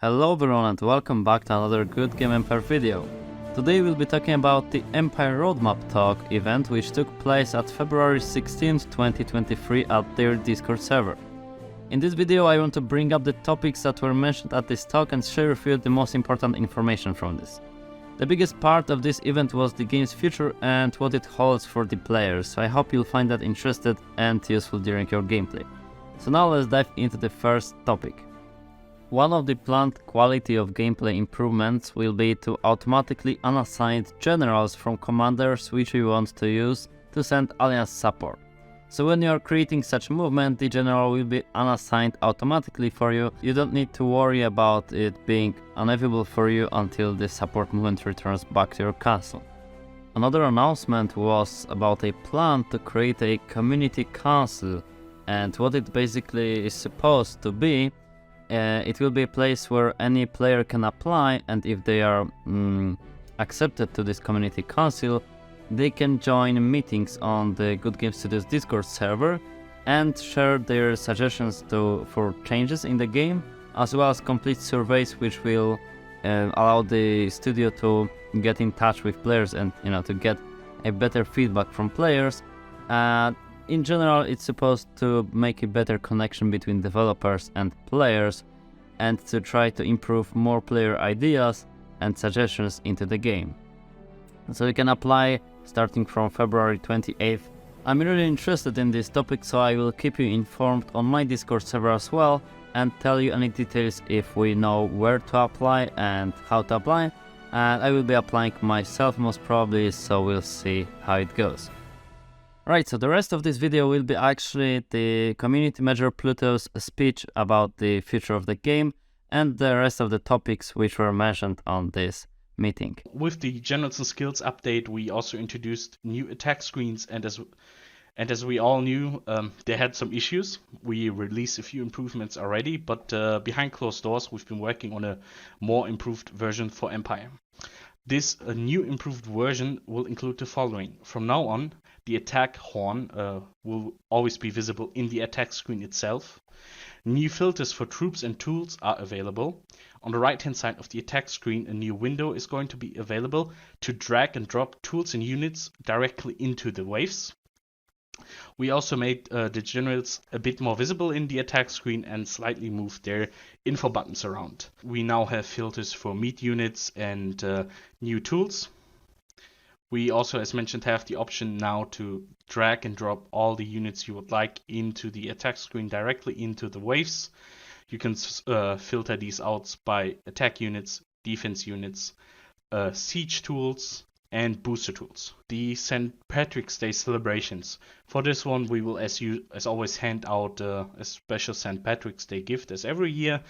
Hello everyone and welcome back to another Good Game Empire video. Today we'll be talking about the Empire Roadmap Talk event which took place at February 16th, 2023 at their Discord server. In this video I want to bring up the topics that were mentioned at this talk and share with you the most important information from this. The biggest part of this event was the game's future and what it holds for the players, so I hope you'll find that interesting and useful during your gameplay. So now let's dive into the first topic. One of the planned quality of gameplay improvements will be to automatically unassign generals from commanders which we want to use to send alliance support. So when you are creating such a movement, the general will be unassigned automatically for you. You don't need to worry about it being unavailable for you until the support movement returns back to your castle. Another announcement was about a plan to create a community council, and what it basically is supposed to be. It will be a place where any player can apply, and if they are accepted to this community council, they can join meetings on the Good Game Studios Discord server and share their suggestions for changes in the game, as well as complete surveys which will allow the studio to get in touch with players and to get a better feedback from players. In general, it's supposed to make a better connection between developers and players and to try to improve more player ideas and suggestions into the game. So you can apply starting from February 28th. I'm really interested in this topic, so I will keep you informed on my Discord server as well and tell you any details if we know where to apply and how to apply. And I will be applying myself most probably, so we'll see how it goes. Right, so the rest of this video will be actually the community manager Pluto's speech about the future of the game and the rest of the topics which were mentioned on this meeting. With the generals and skills update, we also introduced new attack screens, and as we all knew, they had some issues. We released a few improvements already, but behind closed doors, we've been working on a more improved version for Empire. This new improved version will include the following. From now on, the attack horn will always be visible in the attack screen itself. New filters for troops and tools are available. On the right hand side of the attack screen, a new window is going to be available to drag and drop tools and units directly into the waves. We also made the generals a bit more visible in the attack screen and slightly moved their info buttons around. We now have filters for meat units and new tools. We also, as mentioned, have the option now to drag and drop all the units you would like into the attack screen directly into the waves. You can filter these out by attack units, defense units, siege tools, and booster tools. The St. Patrick's Day celebrations. For this one, we will, as always, hand out a special St. Patrick's Day gift as every year.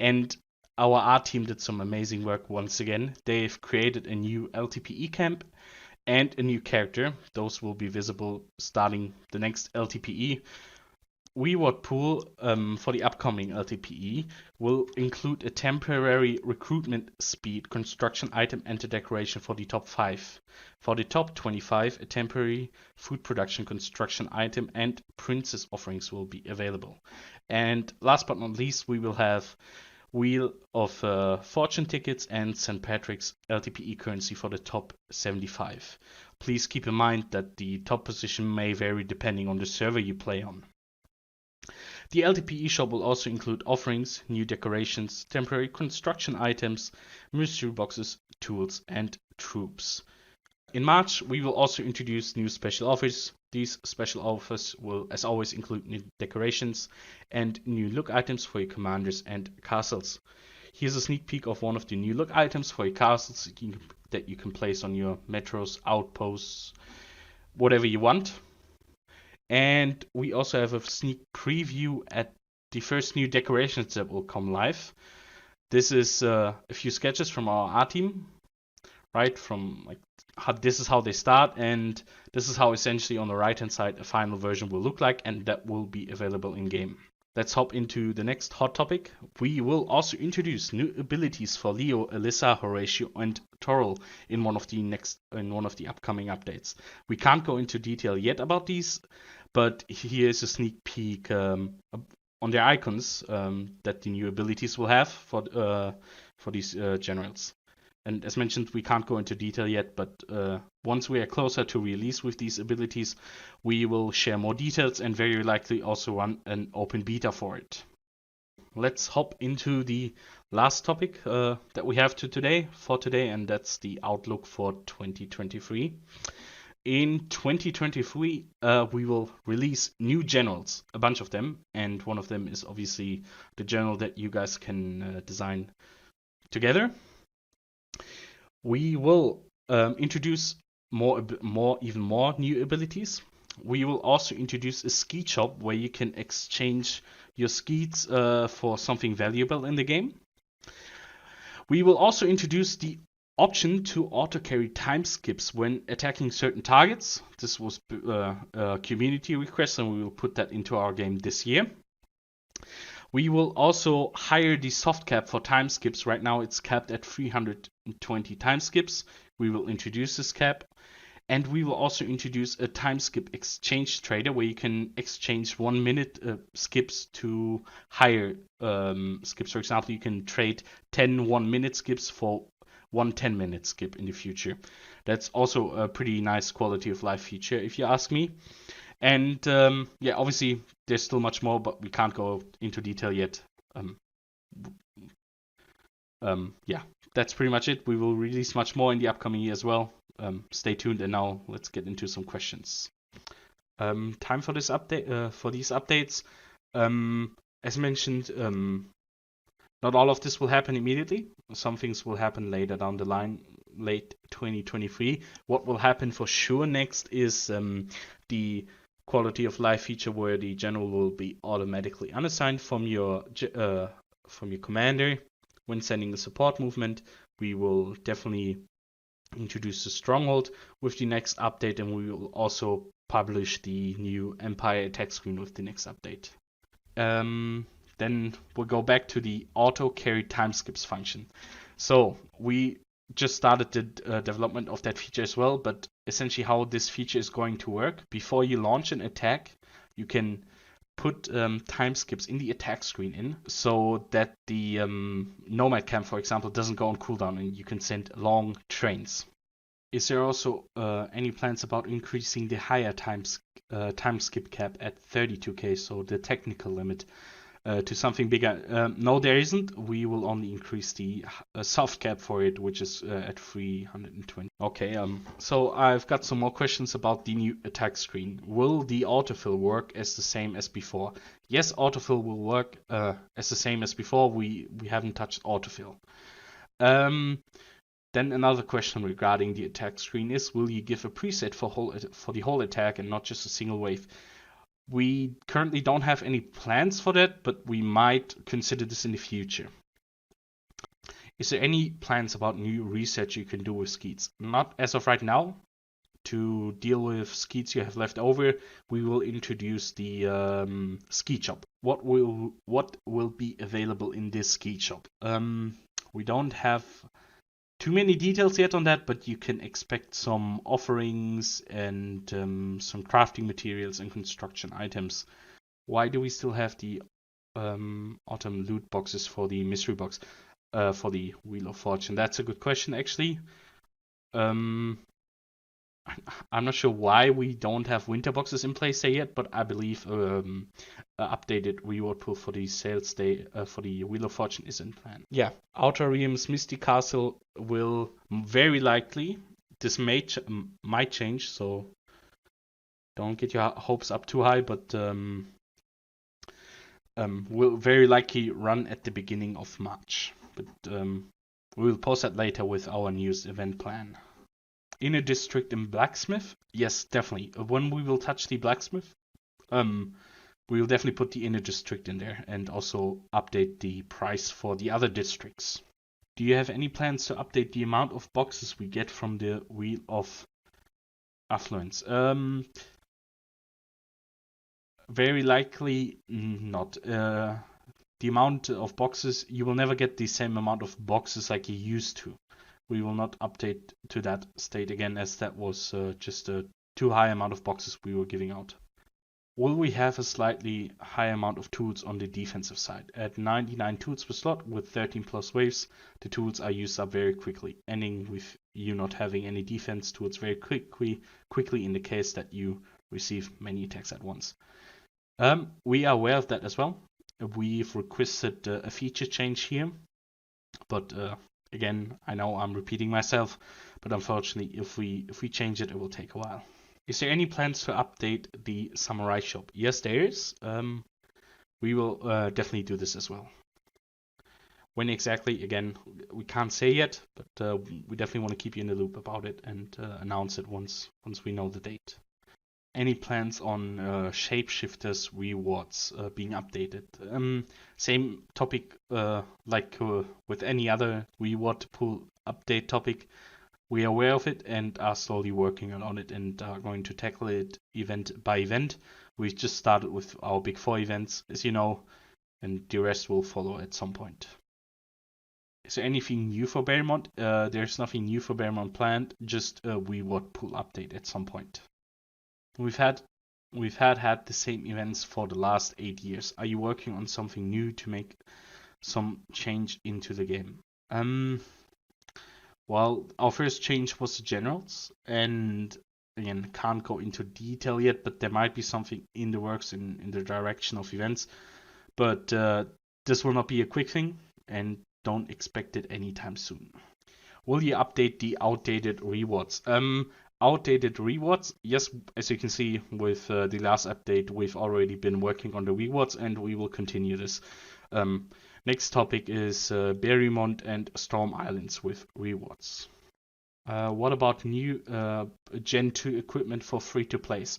And our art team did some amazing work once again. They've created a new LTPE camp and a new character. Those will be visible starting the next LTPE. Reward pool for the upcoming LTPE will include a temporary recruitment speed construction item and a decoration for the top 5. For the top 25, a temporary food production construction item and princess offerings will be available. And last but not least, we will have Wheel of Fortune tickets and St. Patrick's LTPE currency for the top 75. Please keep in mind that the top position may vary depending on the server you play on. The LTPE shop will also include offerings, new decorations, temporary construction items, mystery boxes, tools, and troops. In March, we will also introduce new special offers. These special offers will, as always, include new decorations and new look items for your commanders and castles. Here's a sneak peek of one of the new look items for your castles that you can place on your metros, outposts, whatever you want. And we also have a sneak preview at the first new decorations that will come live. This is a few sketches from our art team, right? From this is how they start, and this is how essentially on the right hand side a final version will look like, and that will be available in game. Let's hop into the next hot topic. We will also introduce new abilities for Leo, Alyssa, Horatio, and Toril in one of the upcoming updates. We can't go into detail yet about these, but here is a sneak peek on their icons that the new abilities will have for these generals. And as mentioned, we can't go into detail yet, but once we are closer to release with these abilities, we will share more details and very likely also run an open beta for it. Let's hop into the last topic that we have for today, and that's the outlook for 2023. In 2023, we will release new generals, a bunch of them, and one of them is obviously the general that you guys can design together. We will introduce even more new abilities. We will also introduce a ski shop where you can exchange your skeets for something valuable in the game. We will also introduce the option to auto-carry time skips when attacking certain targets. This was a community request, and we will put that into our game this year. We will also hire the soft cap for time skips. Right now it's capped at 320 time skips. We will introduce this cap. And we will also introduce a time skip exchange trader where you can exchange 1 minute skips to higher skips. For example, you can trade 10 1-minute skips for 1 10-minute skip in the future. That's also a pretty nice quality of life feature, if you ask me. And yeah, obviously there's still much more, but we can't go into detail yet. Yeah, that's pretty much it. We will release much more in the upcoming year as well. Stay tuned, and now let's get into some questions. Time for this update. For these updates, as mentioned, not all of this will happen immediately. Some things will happen later down the line, late 2023. What will happen for sure next is the quality of life feature where the general will be automatically unassigned from your commander when sending a support movement. We will definitely introduce the stronghold with the next update, and we will also publish the new Empire attack screen with the next update. Then we'll go back to the auto carry time skips function. So we just started the development of that feature as well, but essentially how this feature is going to work: before you launch an attack, you can put time skips in the attack screen in, so that the nomad camp, for example, doesn't go on cooldown and you can send long trains. Is there also any plans about increasing the higher time skip cap at 32k, so the technical limit, to something bigger? No, there isn't. We will only increase the soft cap for it, which is at 320. Okay, so I've got some more questions about the new attack screen. Will the autofill work as the same as before? Yes, autofill will work as the same as before. We haven't touched autofill. Then another question regarding the attack screen is: will you give a preset for the whole attack and not just a single wave? We currently don't have any plans for that, but we might consider this in the future. Is there any plans about new research you can do with skeets? Not as of right now. To deal with skeets you have left over, we will introduce the ski shop. What will be available in this ski shop? We don't have too many details yet on that, but you can expect some offerings and some crafting materials and construction items. Why do we still have the autumn loot boxes for the mystery box, for the Wheel of Fortune? That's a good question, actually. I'm not sure why we don't have winter boxes in place there yet, but I believe updated reward pool for the sales day for the Wheel of Fortune is in plan. Yeah, Outer Realms Misty Castle will very likely, this might change, so don't get your hopes up too high, but will very likely run at the beginning of March. But we will post that later with our newest event plan. Inner district in blacksmith? Yes, definitely. When we will touch the blacksmith, we will definitely put the inner district in there and also update the price for the other districts. Do you have any plans to update the amount of boxes we get from the Wheel of Affluence? Very likely not. The amount of boxes, you will never get the same amount of boxes like you used to. We will not update to that state again, as that was just a too high amount of boxes we were giving out. Will we have a slightly higher amount of tools on the defensive side? At 99 tools per slot with 13 plus waves, the tools are used up very quickly, ending with you not having any defense tools very quickly in the case that you receive many attacks at once. We are aware of that as well. We've requested a feature change here, but again, I know I'm repeating myself, but unfortunately, if we change it, it will take a while. Is there any plans to update the Samurai shop? Yes, there is. We will definitely do this as well. When exactly, again, we can't say yet, but we definitely want to keep you in the loop about it and announce it once we know the date. Any plans on shapeshifters rewards being updated? Same topic like with any other reward pool update topic. We are aware of it and are slowly working on it and are going to tackle it event by event. We just started with our big 4 events, as you know, and the rest will follow at some point. Is there anything new for Berrymont? There's nothing new for Berrymont planned, just a reward pool update at some point. We've had the same events for the last 8 years. Are you working on something new to make some change into the game? Well, our first change was the generals, and again, can't go into detail yet, but there might be something in the works in the direction of events. But this will not be a quick thing, and don't expect it anytime soon. Will you update the outdated rewards? Outdated rewards, yes, as you can see with the last update, we've already been working on the rewards, and we will continue this. Next topic is Berrymont and Storm Islands with rewards. What about new Gen 2 equipment for free-to-plays?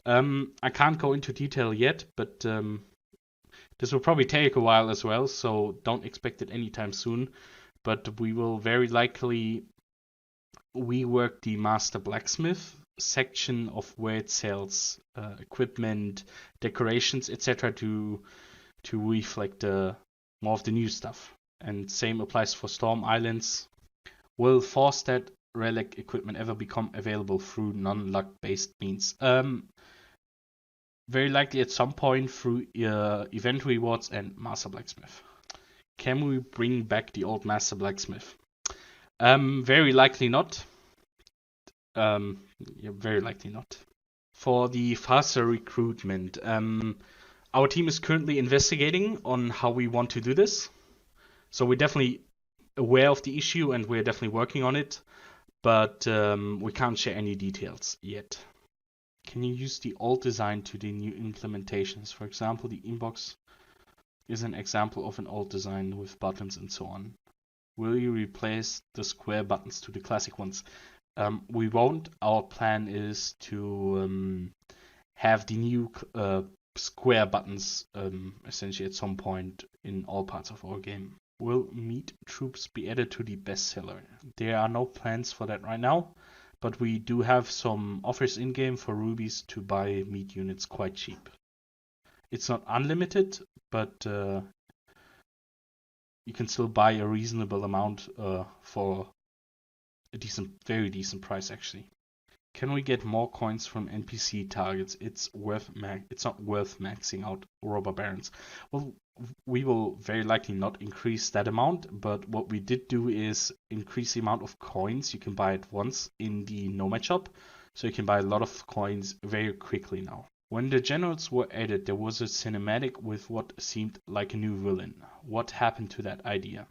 I can't go into detail yet, but this will probably take a while as well, so don't expect it anytime soon. But we will very likely rework the Master Blacksmith section of where it sells equipment, decorations, etc. to reflect more of the new stuff. And same applies for Storm Islands. Will force that relic equipment ever become available through non-luck based means? Very likely at some point through event rewards and Master Blacksmith. Can we bring back the old Master Blacksmith? Very likely not. Yeah, very likely not. For the faster recruitment, our team is currently investigating on how we want to do this. So we're definitely aware of the issue and we're definitely working on it, but we can't share any details yet. Can you use the old design to the new implementations? For example, the inbox is an example of an old design with buttons and so on. Will you replace the square buttons to the classic ones? We won't. Our plan is to have the new square buttons essentially at some point in all parts of our game. Will meat troops be added to the bestseller? There are no plans for that right now, but we do have some offers in-game for rubies to buy meat units quite cheap. It's not unlimited, but you can still buy a reasonable amount for a very decent price actually. Can we get more coins from NPC targets? It's not worth maxing out robber barons. Well, we will very likely not increase that amount, but what we did do is increase the amount of coins you can buy at once in the Nomad shop, so you can buy a lot of coins very quickly now. When the generals were added, there was a cinematic with what seemed like a new villain. What happened to that idea?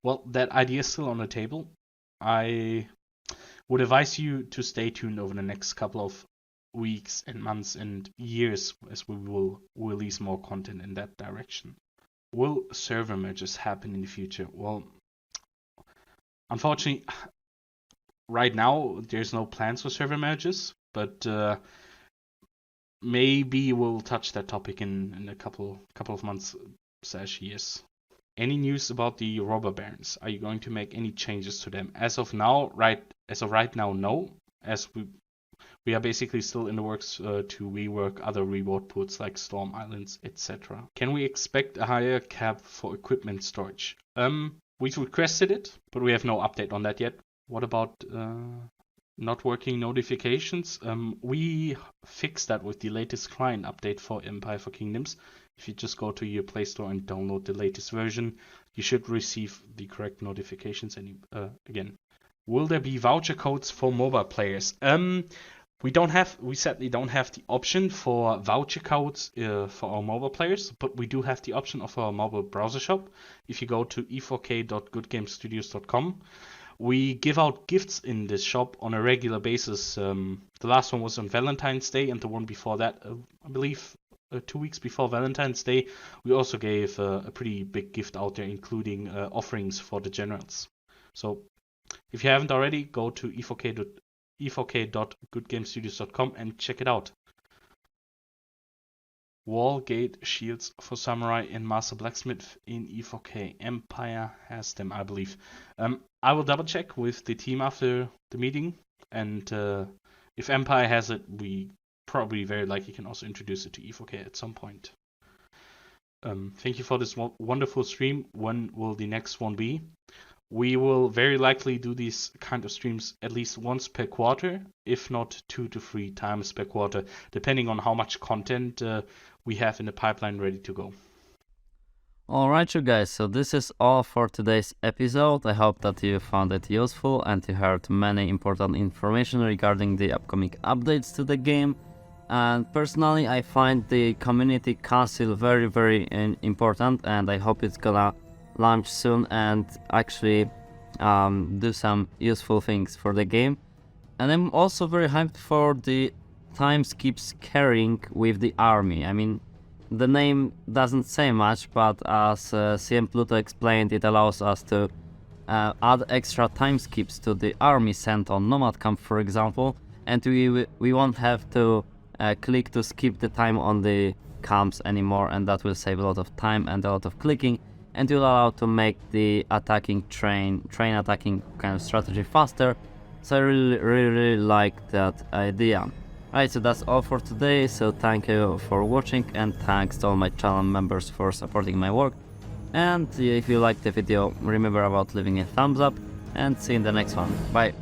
Well, that idea is still on the table. I would advise you to stay tuned over the next couple of weeks and months and years as we will release more content in that direction. Will server merges happen in the future? Well, unfortunately, right now there's no plans for server merges, but maybe we'll touch that topic in a couple of months / years. Any news about the robber barons? Are you going to make any changes to them? As of right now, no. As we are basically still in the works to rework other reward pools like Storm Islands, etc. Can we expect a higher cap for equipment storage? We've requested it, but we have no update on that yet. What about not working notifications. We fixed that with the latest client update for Empire for Kingdoms. If you just go to your Play Store and download the latest version, you should receive the correct notifications again. Will there be voucher codes for mobile players? We sadly don't have the option for voucher codes for our mobile players, but we do have the option of our mobile browser shop. If you go to e4k.goodgamestudios.com, we give out gifts in this shop on a regular basis. The last one was on Valentine's Day, and the one before that, I believe 2 weeks before Valentine's Day, we also gave a pretty big gift out there, including offerings for the generals. So if you haven't already, go to e4k.goodgamestudios.com and check it out. Wall, gate, shields for samurai and master blacksmith in E4K. Empire has them, I believe. I will double check with the team after the meeting, and if Empire has it, we probably very likely can also introduce it to E4K at some point. Thank you for this wonderful stream. When will the next one be? We will very likely do these kind of streams at least once per quarter, if not 2 to 3 times per quarter, depending on how much content we have in the pipeline ready to go. Alright, you guys, so this is all for today's episode. I hope that you found it useful and you heard many important information regarding the upcoming updates to the game. And personally, I find the community council very, very important, and I hope it's gonna launch soon and actually do some useful things for the game. And I'm also very hyped for the time skips carrying with the army. I mean, the name doesn't say much, but as CM Pluto explained, it allows us to add extra time skips to the army sent on Nomad Camp, for example, and we won't have to click to skip the time on the camps anymore, and that will save a lot of time and a lot of clicking, and will allow to make the attacking train attacking kind of strategy faster. So I really like that idea. Alright, so that's all for today, so thank you for watching, and thanks to all my channel members for supporting my work. And if you liked the video, remember about leaving a thumbs up, and see you in the next one. Bye!